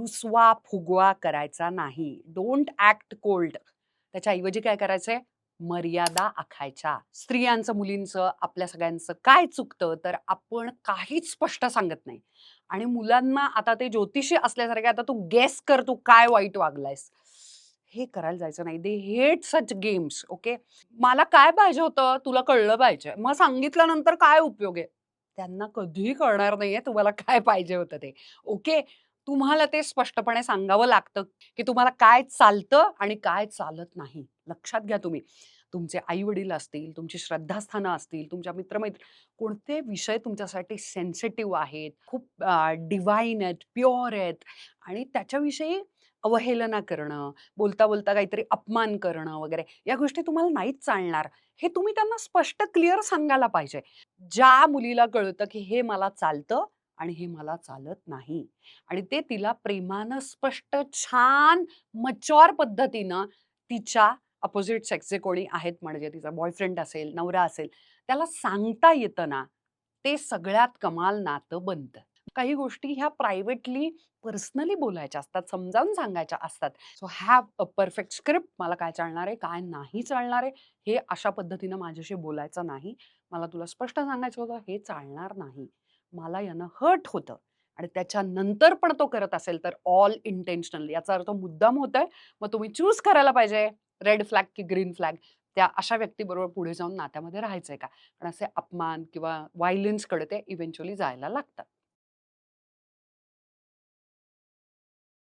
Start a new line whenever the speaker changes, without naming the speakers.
रुसवा फुगवा करायचा नाही. Don't act cold. त्याच्याऐवजी काय करायचंय? मर्यादा आखायच्या. स्त्रियांचं, मुलींचं, आपल्या सगळ्यांचं काय चुकतं तर आपण काहीच स्पष्ट सांगत नाही. आणि मुलांना आता ते ज्योतिषी असल्यासारखे आता तू गेस कर तू काय वाईट वागलायस. हे करायला जायचं नाही. They hate such games. Okay. मला काय पाहिजे होतं तुला कळलं पाहिजे. मग सांगितल्यानंतर काय उपयोग आहे? त्यांना कधीही कळणार नाहीये तुम्हाला काय पाहिजे होतं ते. ओके. तुम्हाला ते स्पष्टपणे सांगावं लागतं, की तुम्हाला काय चालतं आणि काय चालत नाही. लक्षात घ्या तुम्ही. तुमचे आई-वडील असतील, तुमची श्रद्धास्थानं असतील, तुमच्या मित्र-मैत्रिणी कोणते विषय तुमच्यासाठी सेन्सिटिव्ह आहेत, खूप आहेत, प्युअर आहेत आणि त्याच्याविषयी अवहेलना करणं, बोलता-बोलता काहीतरी अपमान करणं वगैरे या गोष्टी तुम्हाला नाहीच चालणार. हे तुम्ही त्यांना स्पष्ट क्लिअर सांगायला पाहिजे. ज्या मुलीला कळतं, की हे मला चालतं आणि हे मला चालत नाही आणि ते तिला प्रेमानं स्पष्ट, छान, मच्युअर पद्धतीनं तिच्या अपोझिट सेक्सचे कोणी आहेत म्हणजे तिचा बॉयफ्रेंड असेल, नवरा असेल, त्याला सांगता येतं ना, ते सगळ्यात कमाल नातं बनतं. काही गोष्टी ह्या प्रायव्हेटली, पर्सनली बोलायच्या असतात, समजावून सांगायच्या असतात. So have a perfect script. मला काय चालणार आहे, काय नाही चालणार आहे, हे अशा पद्धतीनं माझ्याशी बोलायचं नाही. मला तुला स्पष्ट सांगायचं होतं, हे चालणार नाही. मला यानं हर्ट होतं आणि त्याच्यानंतर पण तो करत असेल तर ऑल इंटेन्शनल याचा अर्थ मुद्दाम होतोय. मग तुम्ही चूज करायला पाहिजे रेड फ्लॅग की ग्रीन फ्लॅग. त्या अशा व्यक्तीबरोबर पुढे जाऊन नात्यामध्ये राहायचंय का? पण असे अपमान किंवा व्हायलन्सकडे ते इव्हेंच्युअली जायला लागतात.